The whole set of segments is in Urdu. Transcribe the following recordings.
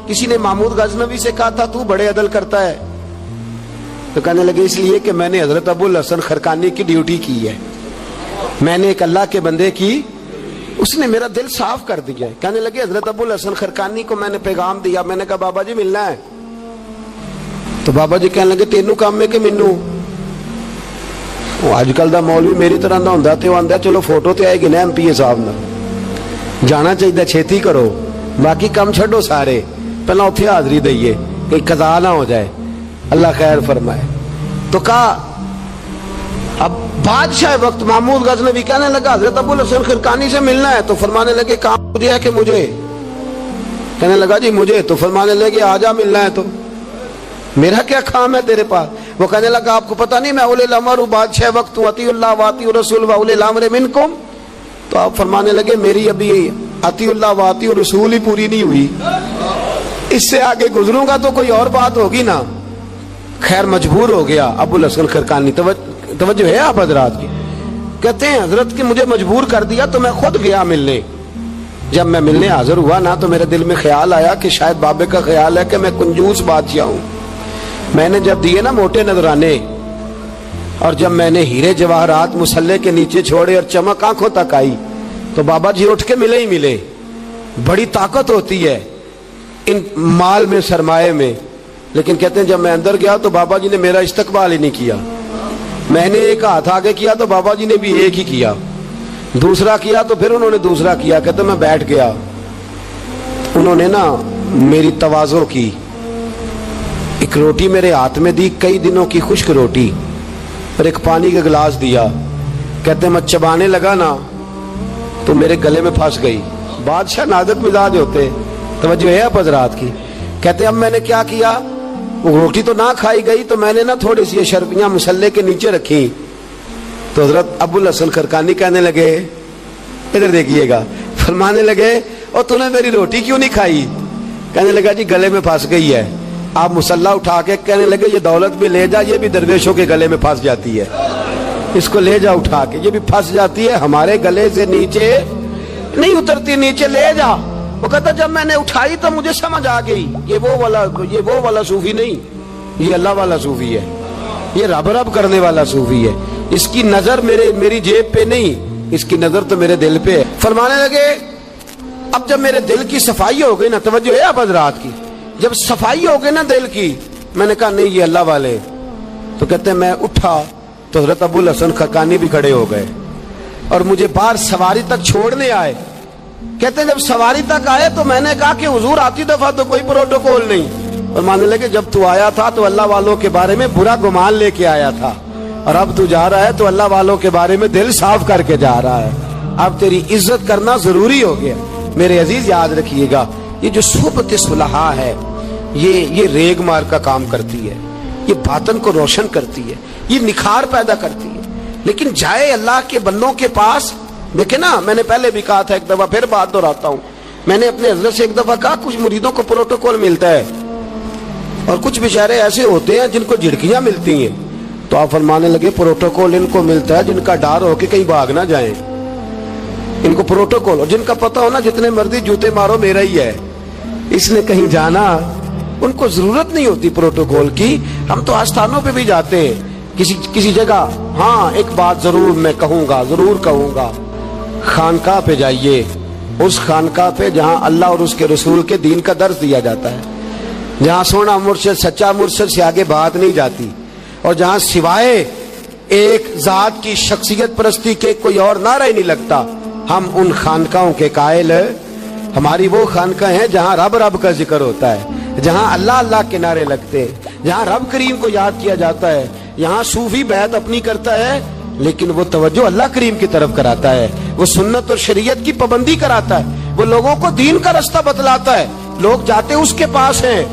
کسی نے محمود غزنوی سے کہا تھا تو بڑے عدل کرتا ہے، تو کہنے لگے اس لیے کہ میں نے حضرت ابو الحسن خرقانی کی ڈیوٹی کی ہے، میں نے ایک اللہ کے بندے کی، اس نے میرا دل صاف کر دیا ہے۔ کہنے لگے حضرت ابو الحسن خرقانی کو میں نے پیغام دیا، میں نے کہا بابا جی ملنا ہے، تو بابا جی کہنے لگے تینوں کام میں کہ مینوں آج کل دا مولوی میری طرح دا ہوندا تے وہ آندا چلو فوٹو تے آئے گی نا ایم پی اے صاحب نال، جانا چاہیے چھیتی کرو، باقی کام چھڈو سارے، پہلا اتنے حاضری دئیے کہ قضا نہ ہو جائے، اللہ خیر فرمائے۔ تو کہا اب بادشاہ وقت محمود غزنوی کہنے لگا حضرت ابو الحسن خرقانی سے ملنا ہے، تو فرمانے لگے کام مجھے ہے کہ مجھے؟ کہنے لگا جی مجھے، تو فرمانے لگے آجا ملنا ہے، تو میرا کیا کام ہے تیرے پاس؟ وہ کہنے لگا آپ کو پتہ نہیں میں اولی الامر ہوں، بادشاہ وقت ہوں، اطیعوا اللہ واطیعوا الرسول واولی الامر منکم۔ تو آپ فرمانے لگے میری ابھی اطیعوا اللہ واطیعوا الرسول ہی پوری نہیں ہوئی، اس سے آگے گزروں گا تو کوئی اور بات ہوگی نا۔ خیر مجبور ہو گیا ابو الحسن خرقانی، توجہ ہے آپ حضرات کی، کہتے ہیں حضرت کہ مجھے مجبور کر دیا تو میں خود گیا ملنے۔ جب میں ملنے حاضر ہوا نا تو میرے دل میں خیال آیا کہ شاید بابے کا خیال ہے کہ میں کنجوس بادشاہ ہوں۔ میں نے جب دیے نا موٹے نذرانے، اور جب میں نے ہیرے جواہرات مسلح کے نیچے چھوڑے اور چمک آنکھوں تک آئی، تو بابا جی اٹھ کے ملے ہی ملے۔ بڑی طاقت ہوتی ہے ان مال میں، سرمایے میں، لیکن کہتے ہیں جب میں اندر گیا تو بابا جی نے میرا استقبال ہی نہیں کیا۔ میں نے ایک ہاتھ آگے کیا تو بابا جی نے بھی ایک ہی کیا، دوسرا کیا تو پھر انہوں نے دوسرا کیا۔ کہتے میں بیٹھ گیا، انہوں نے نا میری تواضع کی، ایک روٹی میرے ہاتھ میں دی، کئی دنوں کی خشک روٹی، اور ایک پانی کا گلاس دیا۔ کہتے میں چبانے لگا نا تو میرے گلے میں پھنس گئی۔ بادشاہ نازک مزاج ہوتے، توجہ ہے آپ حضرات کی۔ کہتے اب میں نے کیا کیا، وہ روٹی تو نہ کھائی گئی تو میں نے نا تھوڑی سی اشرفیاں مسلح کے نیچے رکھی، تو حضرت ابو الحسن خرقانی کہنے لگے ادھر دیکھیے گا، فرمانے لگے اور تو نے میری روٹی کیوں نہیں کھائی؟ کہنے لگا جی گلے میں پھنس گئی ہے۔ آپ مسلح اٹھا کے کہنے لگے یہ دولت بھی لے جا، یہ بھی درویشوں کے گلے میں پھنس جاتی ہے، اس کو لے جا اٹھا کے، یہ بھی پھنس جاتی ہے، ہمارے گلے سے نیچے نہیں اترتی، نیچے لے جا۔ وہ کہتا جب میں نے اٹھائی تو مجھے سمجھ آ گئی یہ وہ والا صوفی نہیں، یہ اللہ والا صوفی ہے، یہ رب رب کرنے والا صوفی ہے، اس کی نظر میری جیب پہ نہیں، اس کی نظر تو میرے دل پہ ہے۔ فرمانے لگے اب جب میرے دل کی صفائی ہو گئی نا، توجہ ہے آپ حضرات کی، جب صفائی ہو گئی نا دل کی، میں نے کہا نہیں یہ اللہ والے۔ تو کہتے ہیں میں اٹھا تو حضرت ابو الحسن خرقانی بھی کھڑے ہو گئے اور مجھے باہر سواری تک چھوڑنے آئے۔ کہتے ہیں جب سواری تک آئے تو میں نے کہا کہ حضور آتی دفعہ تو کوئی پروٹوکول نہیں، اور ماننے لگے جب تو آیا تھا تو اللہ والوں کے بارے میں برا گمان لے کے آیا تھا، اور اب تو جا رہا ہے تو اللہ والوں کے بارے میں دل صاف کر کے جا رہا ہے، اب تیری عزت کرنا ضروری ہو گیا۔ میرے عزیز یاد رکھیے گا، یہ جو صحبت صلحاء ہے یہ ریگ مار کا کام کرتی ہے، یہ باطن کو روشن کرتی ہے، یہ نکھار پیدا کرتی ہے۔ لیکن جائے اللہ کے بندوں کے پاس، دیکھیں نا میں نے پہلے بھی کہا تھا، ایک دفعہ پھر بات دہراتا ہوں، میں نے اپنے حضرت سے ایک دفعہ کہا کچھ مریدوں کو پروٹوکول ملتا ہے اور کچھ بیچارے ایسے ہوتے ہیں جن کو جھڑکیاں ملتی ہیں، تو آپ فرمانے لگے پروٹوکول ان کو ملتا ہے جن کا ڈر ہو کہ کہیں بھاگ نہ جائیں، ان کو پروٹوکول، اور جن کا پتہ ہونا جتنے مرضی جوتے مارو میرا ہی ہے، اس نے کہیں جانا، ان کو ضرورت نہیں ہوتی پروٹوکول کی۔ ہم تو آستانوں پہ بھی جاتے ہیں کسی جگہ، ہاں ایک بات ضرور میں ضرور کہوں گا، خانقاہ پہ جائیے، اس خانقاہ پہ جہاں اللہ اور اس کے رسول کے دین کا درس دیا جاتا ہے، جہاں سونا مرشد سچا مرشد سے آگے بات نہیں جاتی، اور جہاں سوائے ایک ذات کی شخصیت پرستی کے کوئی اور نعرہ ہی نہیں لگتا، ہم ان خانقاہوں کے قائل ہیں۔ ہماری وہ خانقاہ ہیں جہاں رب رب کا ذکر ہوتا ہے، جہاں اللہ اللہ کے نعرے لگتے ہیں، جہاں رب کریم کو یاد کیا جاتا ہے، یہاں صوفی بیعت اپنی کرتا ہے لیکن وہ توجہ اللہ کریم کی طرف کراتا ہے، وہ سنت اور شریعت کی پابندی کراتا ہے، وہ لوگوں کو دین کا رستہ بتلاتا ہے۔ لوگ جاتے اس کے پاس ہیں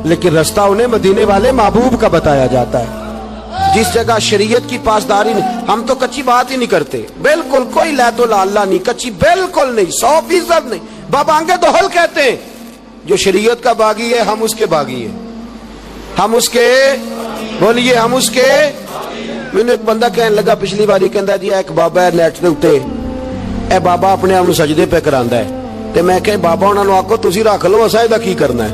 لیکن رستہ انہیں مدینے والے محبوب کا بتایا جاتا ہے۔ جس جگہ شریعت کی پاسداری نہیں، ہم تو کچی بات ہی نہیں کرتے، بالکل کوئی لیت و لالا نہیں، کچی بالکل نہیں، 100% نہیں، بابانگے دوہل کہتے ہیں، جو شریعت کا باغی ہے ہم اس کے باغی ہیں، ہم اس کے بولیے، ہم اس کے۔ میں نے ایک بندہ کہنے لگا پچھلی باری، کہندا جی ایک بابا ہے نیٹ دے اوتے، اے بابا اپنے آپ نوں سجدے پہ کراندا ہے، تے میں کہ بابا انہاں نوں آکھو تسی رکھ لو، اساں دا کی کرنا ہے،